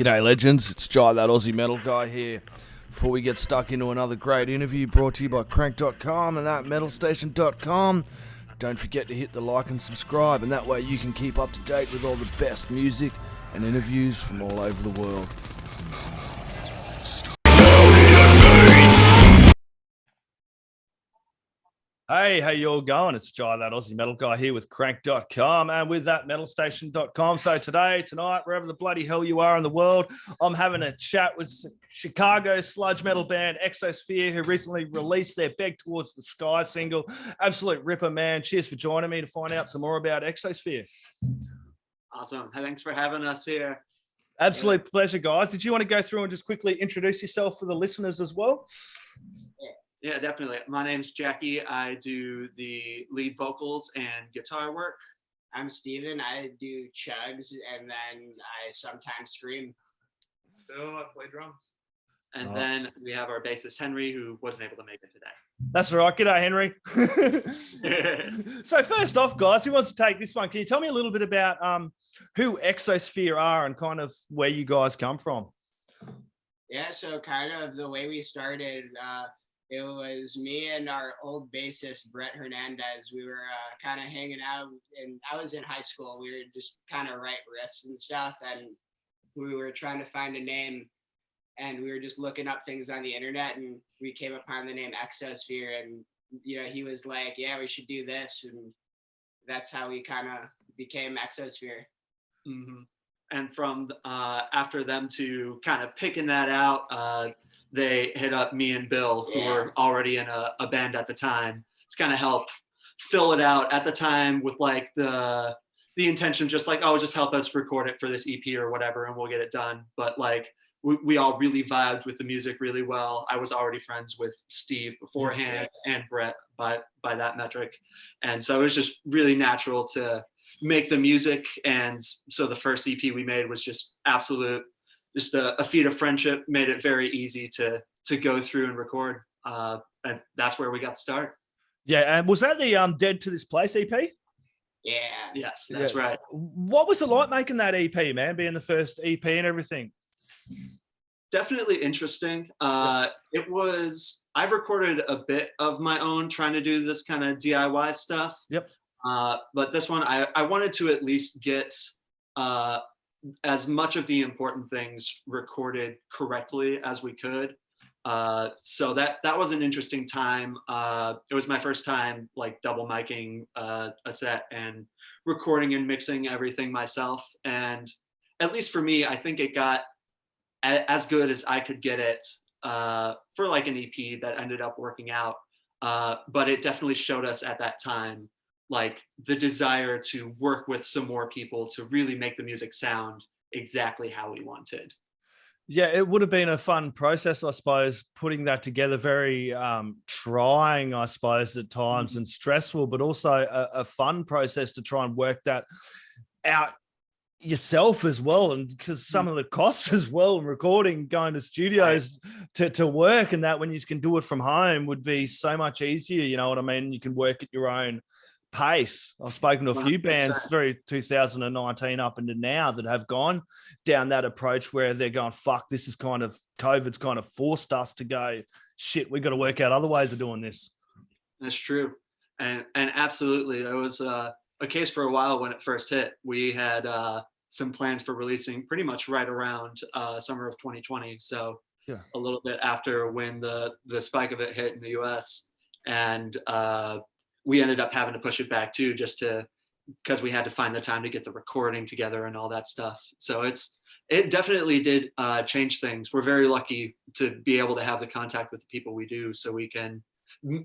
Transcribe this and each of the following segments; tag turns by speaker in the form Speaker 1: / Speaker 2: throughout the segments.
Speaker 1: G'day legends, it's Jai that Aussie metal guy here. Before we get stuck into another great interview brought to you by Crannk.com and that metalstation.com, don't forget to hit the like and subscribe, and that way you can keep up to date with all the best music and interviews from all over the world. Hey, how you all going? It's Jai, that Aussie metal guy here with Crank.com and with that metalstation.com. So tonight, wherever the bloody hell you are in the world, I'm having a chat with Chicago sludge metal band Exosphere, who recently released their Beg Towards the Sky single. Absolute ripper, man. Cheers for joining me to find out some more about Exosphere.
Speaker 2: Awesome. Thanks for having us here.
Speaker 1: Absolute pleasure, guys. Did you want to go through and just quickly introduce yourself for the listeners as well?
Speaker 2: Yeah, definitely. My name's Jackie. I do the lead vocals and guitar work.
Speaker 3: I'm Steven. I do chugs and then I sometimes scream.
Speaker 4: So I play drums.
Speaker 2: And then we have our bassist Henry, who wasn't able to make it today.
Speaker 1: That's all right. G'day, Henry. So first off, guys, who wants to take this one? Can you tell me a little bit about who Exosphere are and kind of where you guys come from?
Speaker 3: Yeah, so kind of the way we started, it was me and our old bassist, Brett Hernandez. We were kind of hanging out, and I was in high school. We were just kind of write riffs and stuff, and we were trying to find a name, and we were just looking up things on the internet, and we came upon the name Exosphere, and he was like, yeah, we should do this, and that's how we kind of became Exosphere.
Speaker 2: Mm-hmm. And from after them to kind of picking that out, they hit up me and Bill, who were already in a band at the time. It's kind of helped fill it out at the time with like the intention, just like, oh, just help us record it for this EP or whatever, and we'll get it done. But like we all really vibed with the music really well. I was already friends with Steve beforehand and Brett by that metric. And so it was just really natural to make the music. And so the first EP we made was just just a feat of friendship, made it very easy to go through and record. And that's where we got to start.
Speaker 1: Yeah, and was that the Dead to This Place EP?
Speaker 3: Yeah.
Speaker 2: Yes, that's right.
Speaker 1: What was it like making that EP, man, being the first EP and everything?
Speaker 2: Definitely interesting. I've recorded a bit of my own trying to do this kind of DIY stuff.
Speaker 1: Yep.
Speaker 2: But this one, I wanted to at least get as much of the important things recorded correctly as we could. So that was an interesting time. It was my first time like double miking a set and recording and mixing everything myself. And at least for me, I think it got as good as I could get it for like an EP that ended up working out. But it definitely showed us at that time like the desire to work with some more people to really make the music sound exactly how we wanted.
Speaker 1: Yeah, it would have been a fun process, I suppose, putting that together. Very trying, I suppose, at times, and stressful, but also a fun process to try and work that out yourself as well. And because some of the costs as well, recording, going to studios to work, and that when you can do it from home would be so much easier. You know what I mean? You can work at your own pace. I've spoken to a few bands through 2019 up into now that have gone down that approach where they're going, fuck, this is kind of COVID's kind of forced us to go, shit, we've got to work out other ways of doing this.
Speaker 2: That's true. And absolutely. It was a case for a while when it first hit. We had some plans for releasing pretty much right around summer of 2020. So a little bit after when the spike of it hit in the US. And we ended up having to push it back too, because we had to find the time to get the recording together and all that stuff. So it definitely did change things. We're very lucky to be able to have the contact with the people we do, so we can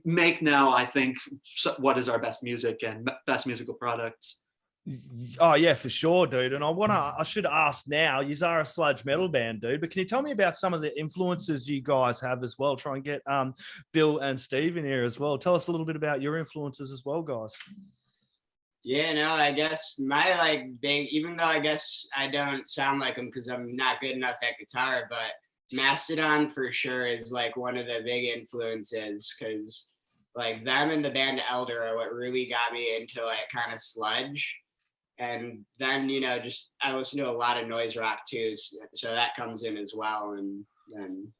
Speaker 2: make now, I think, what is our best music and best musical products.
Speaker 1: Oh yeah, for sure, dude. And I should ask now, you are a sludge metal band, dude, but can you tell me about some of the influences you guys have as well? Try and get Bill and Steve in here as well. Tell us a little bit about your influences as well, guys.
Speaker 3: Yeah, no, I guess my even though I guess I don't sound like them because I'm not good enough at guitar, but Mastodon for sure is like one of the big influences, because like them and the band Elder are what really got me into like kind of sludge. And then, you know, just I listen to a lot of noise rock too, so that comes in as well. And then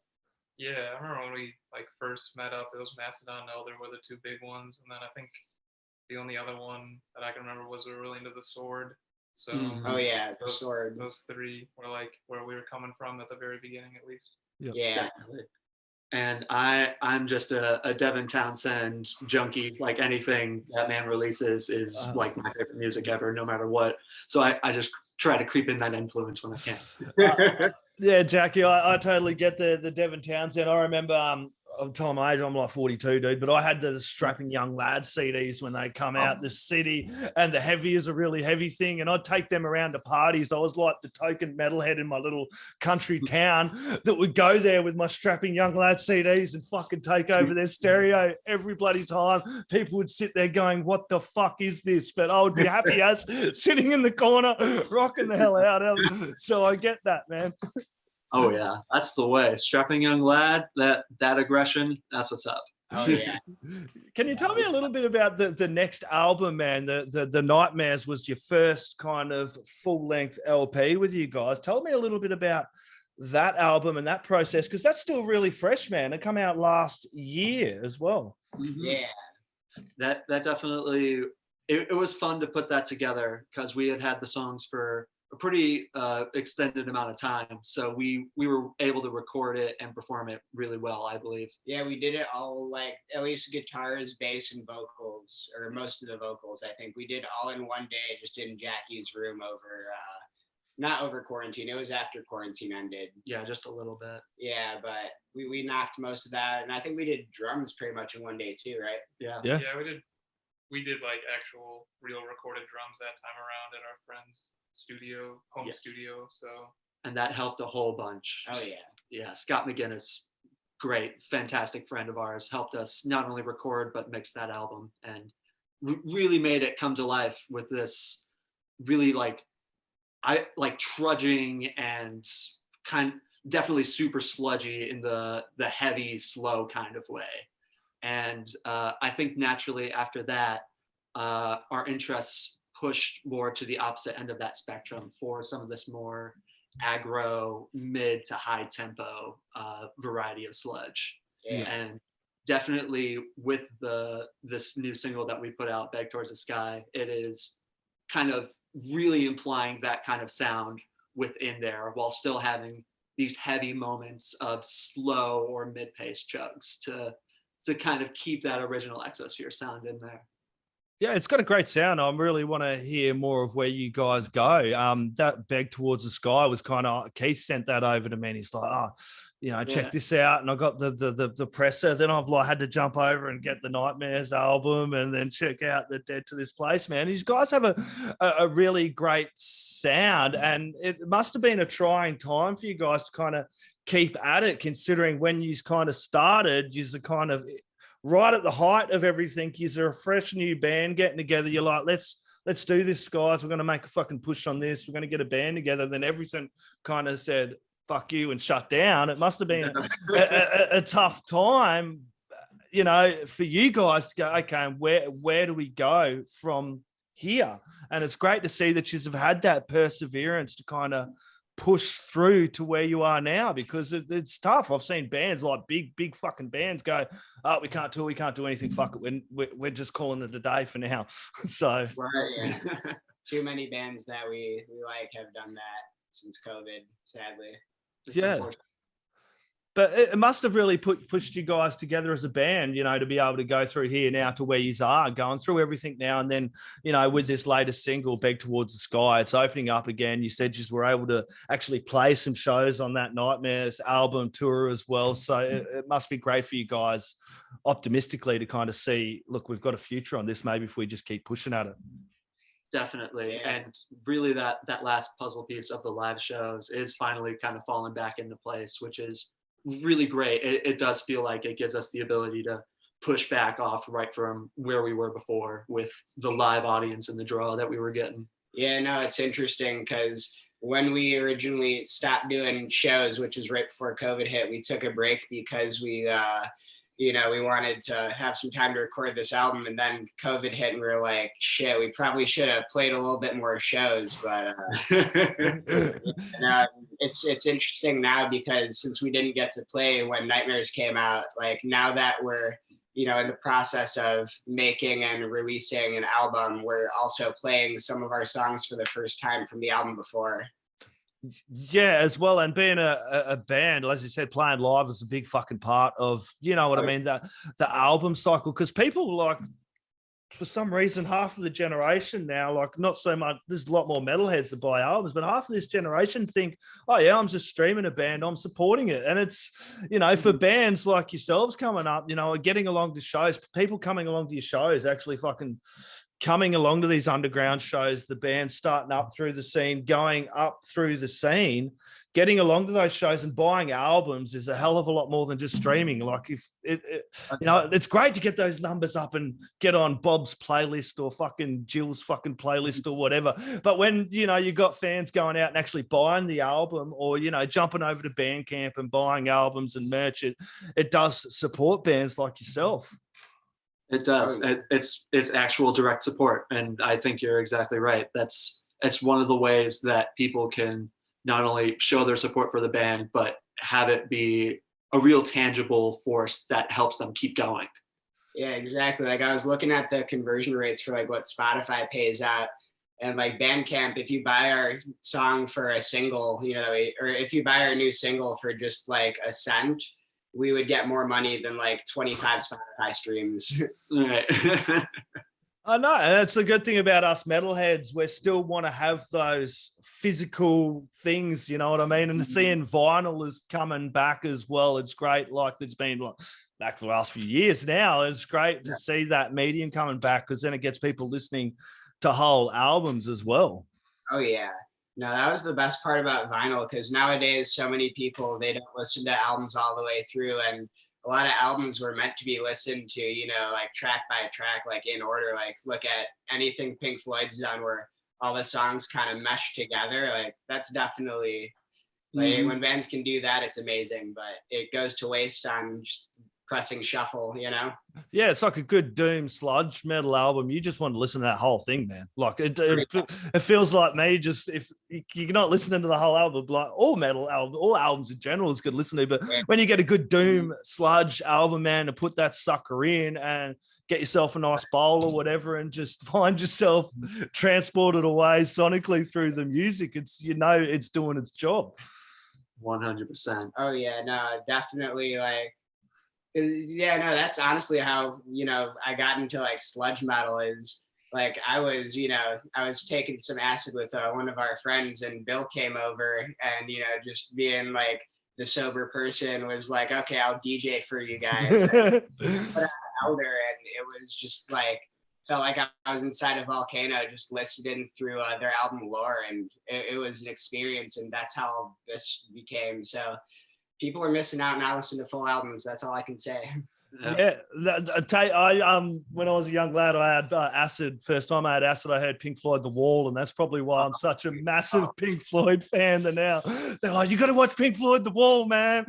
Speaker 4: Yeah, I remember when we like first met up, it was Mastodon and Elder were the two big ones, and then I think the only other one that I can remember was we were really into the Sword. So
Speaker 3: oh yeah, the
Speaker 4: those,
Speaker 3: Sword.
Speaker 4: those three were like where we were coming from at the very beginning, at least.
Speaker 3: Yeah.
Speaker 2: Definitely. And I'm just a Devin Townsend junkie. Like anything that man releases is like my favorite music ever, no matter what. So I just try to creep in that influence when I can.
Speaker 1: Yeah, Jackie, I totally get the Devin Townsend. I remember I'm telling my age, I'm like 42, dude, but I had the Strapping Young Lad CDs when they come out the city, and the heavy is a really heavy thing. And I'd take them around to parties. I was like the token metalhead in my little country town that would go there with my Strapping Young Lad CDs and fucking take over their stereo every bloody time. People would sit there going, what the fuck is this? But I would be happy as sitting in the corner, rocking the hell out. So I get that, man.
Speaker 2: Oh yeah, that's the way. Strapping young lad, that aggression, that's what's up.
Speaker 3: Oh yeah.
Speaker 1: Can you tell me a little bit about the next album, man? The Nightmares was your first kind of full-length LP with you guys. Tell me a little bit about that album and that process, because that's still really fresh, man. It came out last year as well.
Speaker 3: Yeah.
Speaker 2: That definitely, it was fun to put that together because we had the songs for a pretty extended amount of time, so we were able to record it and perform it really well, I believe.
Speaker 3: Yeah, we did it all, like at least guitars, bass, and vocals, or most of the vocals. I think we did all in one day, just in Jackie's room over, not over quarantine. It was after quarantine ended.
Speaker 2: Yeah, just a little bit.
Speaker 3: Yeah, but we knocked most of that, and I think we did drums pretty much in one day too, right?
Speaker 2: Yeah.
Speaker 1: Yeah.
Speaker 4: We did like actual real recorded drums that time around at our friend's home studio. So
Speaker 2: And that helped a whole bunch.
Speaker 3: Oh yeah.
Speaker 2: Yeah, Scott McGinnis, great, fantastic friend of ours, helped us not only record but mix that album, and really made it come to life with this really like trudging and definitely super sludgy in the heavy, slow kind of way. And I think naturally after that, our interests pushed more to the opposite end of that spectrum for some of this more aggro, mid to high tempo variety of sludge.
Speaker 3: Yeah.
Speaker 2: And definitely with this new single that we put out, Beg Towards the Sky, it is kind of really implying that kind of sound within there while still having these heavy moments of slow or mid-paced chugs to kind of keep that original Exosphere sound in there.
Speaker 1: Yeah, it's got a great sound. I really want to hear more of where you guys go. That Beg Towards the Sky was kind of, Keith sent that over to me and he's like, check this out. And I got the presser. Then I've had to jump over and get the Nightmares album and then check out the Dead to This Place, man. These guys have a really great sound, and it must have been a trying time for you guys to kind of keep at it, considering when you kind of started, you're kind of right at the height of everything. You're a fresh new band getting together. You're like, let's do this, guys. We're going to make a fucking push on this. We're going to get a band together. Then everything kind of said, fuck you, and shut down. It must have been a tough time, for you guys to go, okay, where do we go from here? And it's great to see that you've had that perseverance to kind of push through to where you are now, because it's tough. I've seen bands like big fucking bands go, oh, we can't do anything, fuck it, we're just calling it a day for now. So
Speaker 3: right, yeah. Too many bands that we like have done that since COVID, sadly.
Speaker 1: Yeah, but it must have really pushed you guys together as a band, to be able to go through here now to where you are, going through everything now. And then, with this latest single, Beg Towards the Sky, it's opening up again. You said you were able to actually play some shows on that Nightmares album tour as well. So it must be great for you guys optimistically to kind of see, look, we've got a future on this, maybe if we just keep pushing at it.
Speaker 2: Definitely. And really that last puzzle piece of the live shows is finally kind of falling back into place, which is really great. It does feel like it gives us the ability to push back off right from where we were before with the live audience and the draw that we were getting.
Speaker 3: Yeah, no, it's interesting because when we originally stopped doing shows, which is right before COVID hit, we took a break because we you know, we wanted to have some time to record this album, and then COVID hit, and we were like, shit, we probably should have played a little bit more shows. But it's interesting now, because since we didn't get to play when Nightmares came out, like now that we're, you know, in the process of making and releasing an album, we're also playing some of our songs for the first time from the album before.
Speaker 1: Yeah, as well. And being a band, as you said, playing live is a big fucking part of, you know what I mean, the album cycle. Because people, like, for some reason, half of the generation now, like, not so much, there's a lot more metalheads that buy albums, but half of this generation think, oh yeah, I'm just streaming a band, I'm supporting it. And it's, you know, for bands like yourselves coming up, you know, getting along to shows, people coming along to your shows, actually fucking coming along to these underground shows, the band starting up through the scene, going up through the scene, getting along to those shows and buying albums is a hell of a lot more than just streaming. Like, if you know, it's great to get those numbers up and get on Bob's playlist or fucking Jill's fucking playlist or whatever. But when, you know, you got fans going out and actually buying the album, or, you know, jumping over to Bandcamp and buying albums and merch, it does support bands like yourself.
Speaker 2: It does. It's actual direct support, and I think you're exactly right. It's one of the ways that people can not only show their support for the band, but have it be a real tangible force that helps them keep going.
Speaker 3: Yeah, exactly. Like, I was looking at the conversion rates for like what Spotify pays out, and like Bandcamp, if you buy our song for a single, you know, or if you buy our new single for just like a cent, we would get more money than like 25 Spotify streams.
Speaker 2: Right.
Speaker 1: I know, and that's the good thing about us metalheads. We still want to have those physical things, you know what I mean? And seeing vinyl is coming back as well. It's great. Like, it's been back for the last few years now. It's great to see that medium coming back, because then it gets people listening to whole albums as well.
Speaker 3: Oh yeah. No, that was the best part about vinyl, because nowadays so many people, they don't listen to albums all the way through, and a lot of albums were meant to be listened to, you know, like track by track, like in order. Like, look at anything Pink Floyd's done where all the songs kind of mesh together. Like, that's definitely, like, when bands can do that, it's amazing, but it goes to waste on just pressing shuffle, you know?
Speaker 1: Yeah, it's like a good doom sludge metal album. You just want to listen to that whole thing, man. Like, it feels like me, just if you're not listening to the whole album, like all albums in general is good to listen to, but when you get a good doom sludge album, man, to put that sucker in and get yourself a nice bowl or whatever, and just find yourself transported away sonically through the music, it's, you know, it's doing its job.
Speaker 2: 100%.
Speaker 3: Oh yeah, no, definitely. Like, yeah, no, that's honestly how, you know, I got into like sludge metal. Is like, I was taking some acid with one of our friends, and Bill came over, and, you know, just being like the sober person, was like, okay, I'll DJ for you guys. Put out Elder, and it was just like, felt like I was inside a volcano, just listening through their album lore, and it was an experience, and that's how this became. So people are missing out not listening to full albums. That's all I can say.
Speaker 1: Yeah, when I was a young lad, I had acid. First time I had acid, I heard Pink Floyd The Wall, and that's probably why I'm such a massive Pink Floyd fan. Now they're like, you got to watch Pink Floyd The Wall, man.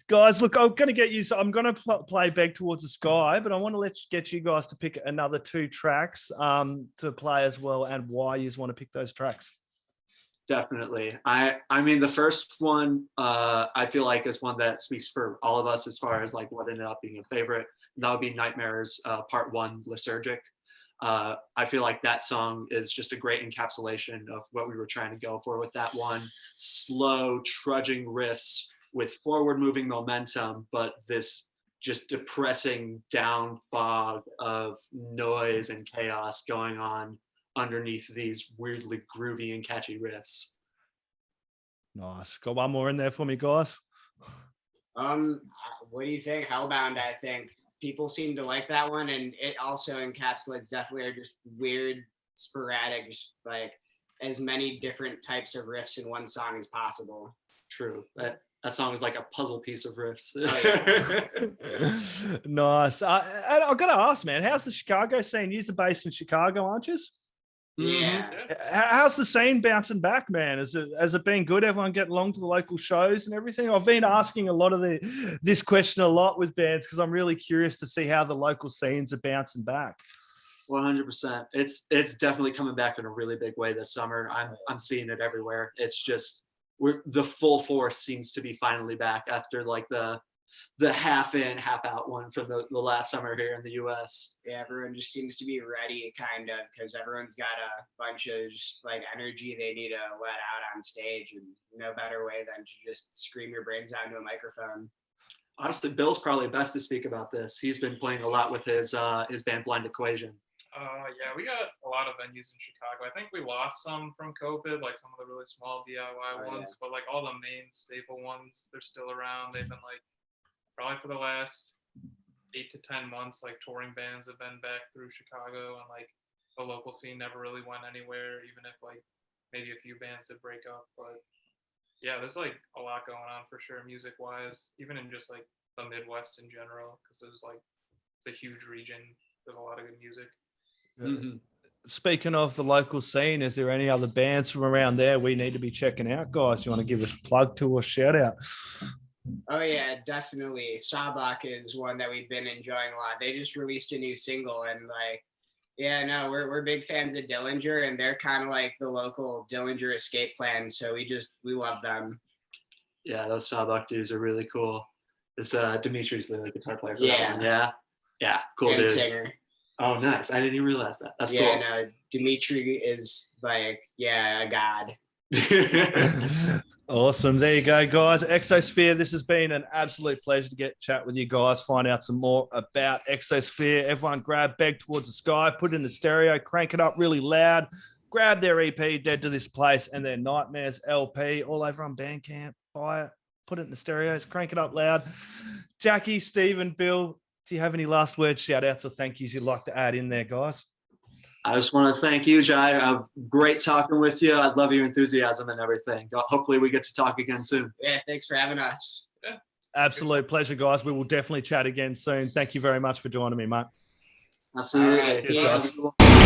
Speaker 1: Guys, look, I'm going to get you. So I'm going to play Beg Towards the Sky, but I want to get you guys to pick another 2 tracks to play as well, and why you want to pick those tracks.
Speaker 2: Definitely. I mean, the first one, I feel like is one that speaks for all of us as far as like what ended up being a favorite. That would be Nightmares, Part 1, Lysergic. I feel like that song is just a great encapsulation of what we were trying to go for with that one. Slow, trudging riffs with forward moving momentum, but this just depressing down fog of noise and chaos going on underneath these weirdly groovy and catchy riffs.
Speaker 1: Nice. Got one more in there for me, guys?
Speaker 3: What do you think? Hellbound, I think people seem to like that one, and it also encapsulates definitely are just weird, sporadic, just like as many different types of riffs in one song as possible.
Speaker 2: True. That song is like a puzzle piece of riffs.
Speaker 1: Nice. I've got to ask, man, how's the Chicago scene? You're based in Chicago, aren't you?
Speaker 3: Yeah.
Speaker 1: How's the scene bouncing back, man? Has it been good? Everyone getting along to the local shows and everything? I've been asking a lot of this question a lot with bands because I'm really curious to see how the local scenes are bouncing back.
Speaker 2: 100%. It's definitely coming back in a really big way this summer. I'm seeing it everywhere. It's just the full force seems to be finally back after like the half in, half out one from the last summer here in the US.
Speaker 3: Yeah, everyone just seems to be ready, kind of, because everyone's got a bunch of just, like, energy they need to let out on stage, and no better way than to just scream your brains out into a microphone.
Speaker 2: Honestly, Bill's probably best to speak about this. He's been playing a lot with his band Blind Equation.
Speaker 4: Yeah, we got a lot of venues in Chicago. I think we lost some from COVID, like some of the really small DIY ones, but like all the main staple ones, they're still around. They've been like probably for the last 8 to 10 months, like touring bands have been back through Chicago, and like the local scene never really went anywhere, even if like maybe a few bands did break up. But yeah, there's like a lot going on for sure, music wise, even in just like the Midwest in general, because it's a huge region. There's a lot of good music.
Speaker 1: Mm-hmm. Speaking of the local scene, is there any other bands from around there we need to be checking out, guys? You want to give us a plug to or shout out?
Speaker 3: Oh yeah, definitely. Sabak is one that we've been enjoying a lot. They just released a new single, and like, yeah, no, we're big fans of Dillinger, and they're kind of like the local Dillinger escape plan. So we love them.
Speaker 2: Yeah, those Sabak dudes are really cool. It's Dimitri's the guitar player for
Speaker 3: Yeah.
Speaker 2: that one. Yeah, cool
Speaker 3: And
Speaker 2: dude.
Speaker 3: singer.
Speaker 2: Oh, nice. I didn't even realize that. That's
Speaker 3: Yeah,
Speaker 2: cool.
Speaker 3: no, Dimitri is like, yeah, a god.
Speaker 1: Awesome. There you go, guys. Exosphere, this has been an absolute pleasure to get chat with you guys, find out some more about Exosphere. Everyone grab Beg Towards the Sky, put it in the stereo, crank it up really loud, grab their EP, Dead to This Place, and their Nightmares LP all over on Bandcamp. Buy it, put it in the stereos, crank it up loud. Jackie, Stephen, Bill, do you have any last words, shout outs, or thank yous you'd like to add in there, guys?
Speaker 2: I just want to thank you, Jai. Great talking with you. I love your enthusiasm and everything. Hopefully we get to talk again soon.
Speaker 3: Yeah, thanks for having us.
Speaker 4: Yeah.
Speaker 1: Absolute pleasure, guys. We will definitely chat again soon. Thank you very much for joining me, mate.
Speaker 2: Absolutely.
Speaker 3: All right,
Speaker 1: Cheers,
Speaker 3: peace.
Speaker 1: guys.